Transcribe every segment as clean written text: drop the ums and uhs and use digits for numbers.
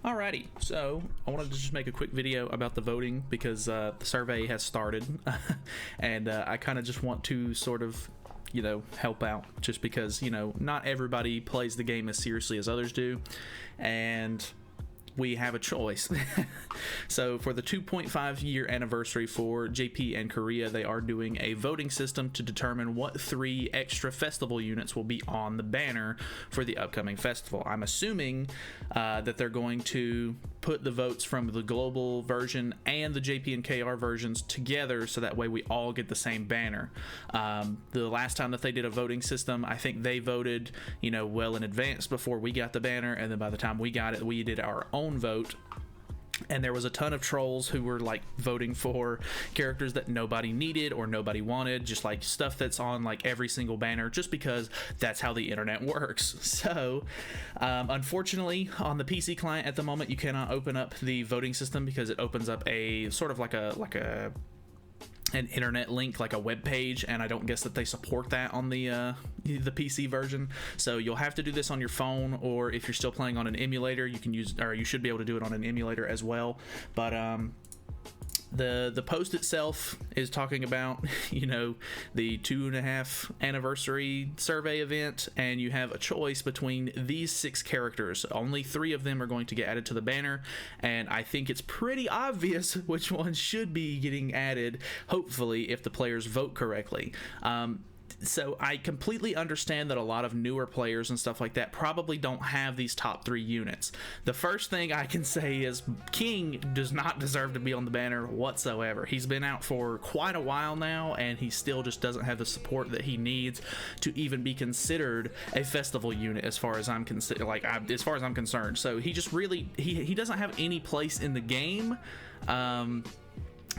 Alrighty, so I wanted to just make a quick video about the voting because the survey has started, and I kind of just want to sort of, help out, just because, not everybody plays the game as seriously as others do, and we have a choice. So for the 2.5 year anniversary for JP and Korea, they are doing a voting system to determine what 3 extra festival units will be on the banner for the upcoming festival. I'm assuming that they're going to put the votes from the global version and the JP and KR versions together, so that way we all get the same banner. The last time that they did a voting system, I think they voted well in advance before we got the banner, and then by the time we got it, we did our own vote. And there was a ton of trolls who were like voting for characters that nobody needed or nobody wanted, just like stuff that's on like every single banner, just because that's how the internet works. So unfortunately, on the PC client at the moment, you cannot open up the voting system because it opens up a sort of like an internet link, like a web page, and I don't guess that they support that on the PC version. So you'll have to do this on your phone, or if you're still playing on an emulator, you can use, or you should be able to do it on an emulator as well. But the post itself is talking about the 2.5 anniversary survey event, and you have a choice between these 6 characters. Only 3 of them are going to get added to the banner, and I think it's pretty obvious which ones should be getting added, hopefully, if the players vote correctly. So I completely understand that a lot of newer players and stuff like that probably don't have these top 3 units. The first thing I can say is King does not deserve to be on the banner whatsoever. He's been out for quite a while now, and he still just doesn't have the support that he needs to even be considered a festival unit, as far as I'm concerned. So he just really he doesn't have any place in the game.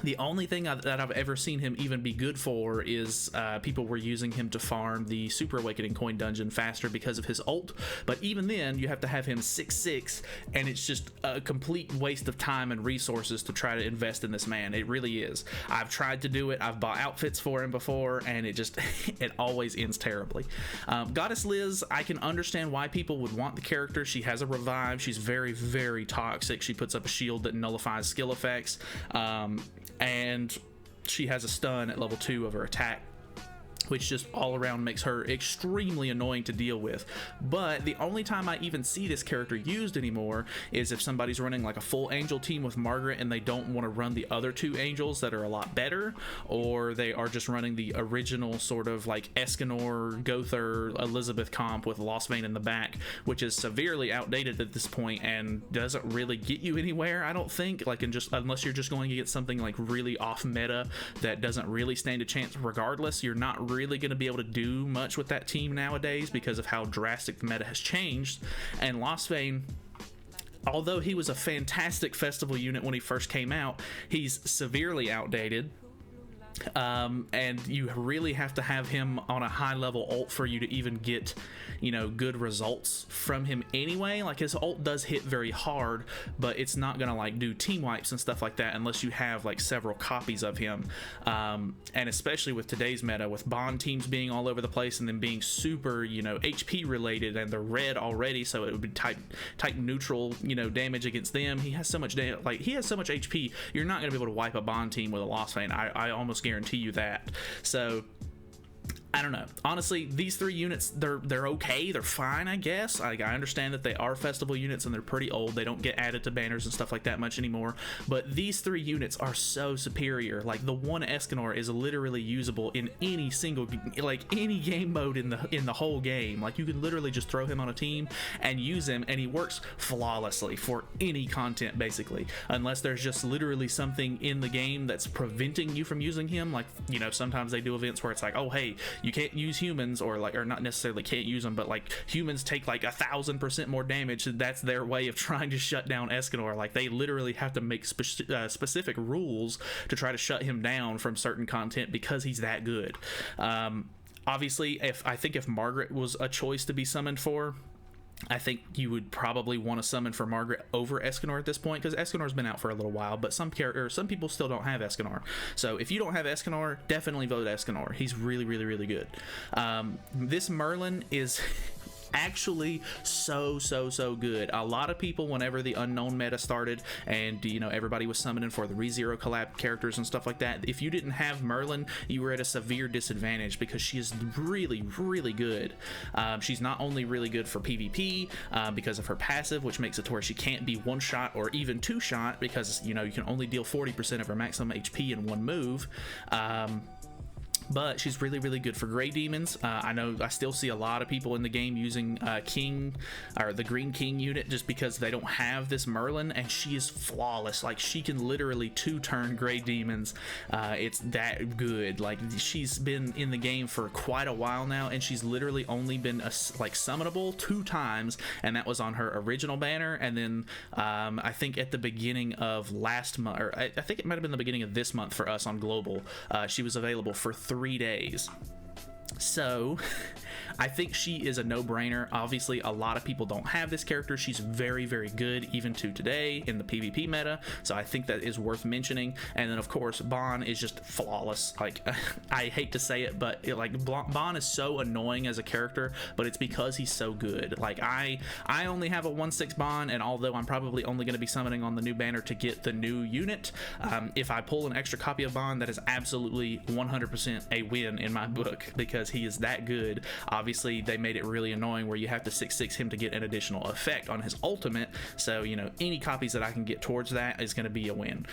The only thing that I've ever seen him even be good for is people were using him to farm the Super Awakening coin dungeon faster because of his ult, but even then you have to have him 6'6", and it's just a complete waste of time and resources to try to invest in this man. It really is. I've tried to do it. I've bought outfits for him before, and it just it always ends terribly. Goddess Liz, I can understand why people would want the character. She has a revive. She's very, very toxic. She puts up a shield that nullifies skill effects. And she has a stun at level 2 of her attack, which just all around makes her extremely annoying to deal with. But the only time I even see this character used anymore is if somebody's running like a full angel team with Margaret and they don't want to run the other 2 angels that are a lot better, or they are just running the original sort of like Escanor, Gother, Elizabeth comp with Lost Vein in the back, which is severely outdated at this point and doesn't really get you anywhere, I don't think. Unless you're just going to get something like really off meta that doesn't really stand a chance regardless, you're not really going to be able to do much with that team nowadays because of how drastic the meta has changed. And Lost Vein, although he was a fantastic festival unit when he first came out, he's severely outdated. And you really have to have him on a high level ult for you to even get good results from him anyway. Like, his ult does hit very hard, but it's not gonna like do team wipes and stuff like that unless you have like several copies of him. And especially with today's meta, with bond teams being all over the place and then being super HP related, and they're red already, so it would be type neutral damage against them. He has so much he has so much HP, you're not gonna be able to wipe a bond team with a Lost Vein. I almost guarantee you that. So I don't know. Honestly, these 3 units, they're okay. They're fine, I guess. I understand that they are festival units and they're pretty old. They don't get added to banners and stuff like that much anymore. But these 3 units are so superior. Like, the one Escanor is literally usable in any single, any game mode in the whole game. Like, you can literally just throw him on a team and use him, and he works flawlessly for any content, basically. Unless there's just literally something in the game that's preventing you from using him. Like, sometimes they do events where it's like, oh, hey, you can't use humans, or not necessarily can't use them, but like humans take like 1,000% more damage. That's their way of trying to shut down Escanor. Like, they literally have to make specific rules to try to shut him down from certain content because he's that good. Obviously, if Margaret was a choice to be summoned for, I think you would probably want to summon for Margaret over Escanor at this point, because Escanor's been out for a little while, but some people still don't have Escanor. So if you don't have Escanor, definitely vote Escanor. He's really, really, really good. This Merlin is actually so good. A lot of people, whenever the unknown meta started and you know everybody was summoning for the ReZero collab characters and stuff like that, if you didn't have Merlin, you were at a severe disadvantage because she is really good. She's not only really good for PvP because of her passive, which makes it to where she can't be one shot or even two shot, because you know you can only deal 40% of her maximum HP in one move. But she's really good for gray demons. I know I still see a lot of people in the game using King, or the Green King unit, just because they don't have this Merlin, and she is flawless. Like, she can literally two-turn gray demons. It's that good. Like, she's been in the game for quite a while now, and she's literally only been like summonable 2 times, and that was on her original banner, and then I think at the beginning of last month, or I think it might have been the beginning of this month for us on global, she was available for 3 days. So I think she is a no-brainer. Obviously, a lot of people don't have this character. She's very good even to today in the PvP meta, so I think that is worth mentioning. And then of course Bon is just flawless. Like, I hate to say it, but Bon is so annoying as a character, but it's because he's so good. Like, I only have a 1/6 Bon, and although I'm probably only going to be summoning on the new banner to get the new unit, if I pull an extra copy of Bon, that is absolutely 100% a win in my book, because he is that good. Obviously, they made it really annoying where you have to 6/6 him to get an additional effect on his ultimate, so you know, any copies that I can get towards that is going to be a win.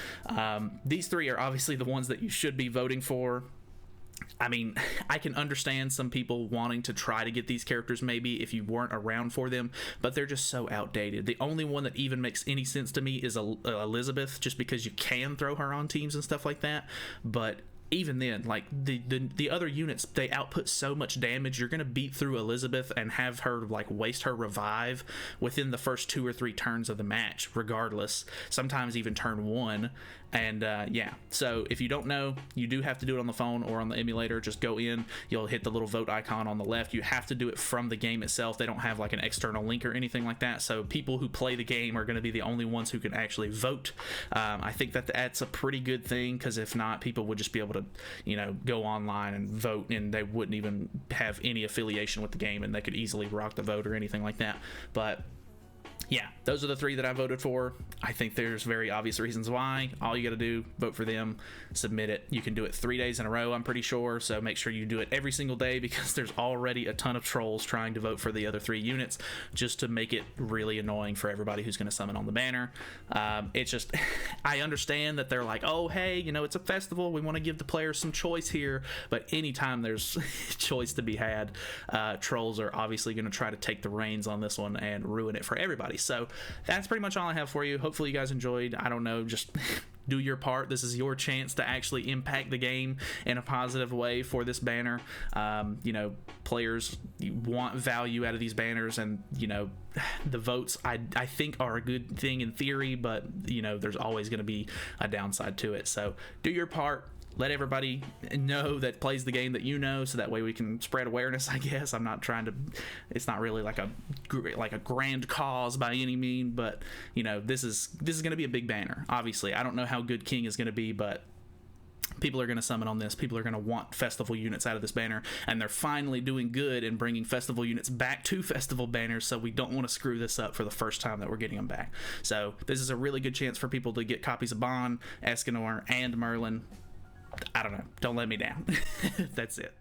These 3 are obviously the ones that you should be voting for. I mean, I can understand some people wanting to try to get these characters maybe if you weren't around for them, but they're just so outdated. The only one that even makes any sense to me is Elizabeth, just because you can throw her on teams and stuff like that, but even then, like, the other units, they output so much damage. You're gonna beat through Elizabeth and have her like waste her revive within the first 2 or 3 turns of the match, regardless, sometimes even turn 1. And yeah, so if you don't know, you do have to do it on the phone or on the emulator. Just go in, you'll hit the little vote icon on the left. You have to do it from the game itself. They don't have like an external link or anything like that, so people who play the game are going to be the only ones who can actually vote. I think that that's a pretty good thing, because if not, people would just be able to, you know, go online and vote, and they wouldn't even have any affiliation with the game, and they could easily rock the vote or anything like that. But yeah, those are the 3 that I voted for. I think there's very obvious reasons why. All you got to do, vote for them, submit it. You can do it 3 days in a row, I'm pretty sure, so make sure you do it every single day, because there's already a ton of trolls trying to vote for the other 3 units, just to make it really annoying for everybody who's going to summon on the banner. It's just, I understand that they're like, oh, hey, you know, it's a festival, we want to give the players some choice here, but anytime there's choice to be had, trolls are obviously going to try to take the reins on this one and ruin it for everybody. So that's pretty much all I have for you. Hopefully you guys enjoyed. I don't know, just do your part. This is your chance to actually impact the game in a positive way for this banner. You know, players want value out of these banners, and you know, the votes I think are a good thing in theory, but you know, there's always going to be a downside to it. So do your part. Let everybody know that plays the game that you know, so that way we can spread awareness, I guess. I'm not trying to, it's not really like a grand cause by any mean, but you know, this is going to be a big banner. Obviously, I don't know how good King is going to be, but people are going to summon on this. People are going to want festival units out of this banner, and they're finally doing good in bringing festival units back to festival banners, so we don't want to screw this up for the first time that we're getting them back. So this is a really good chance for people to get copies of Bon, Escanor, and Merlin. I don't know. Don't let me down. That's it.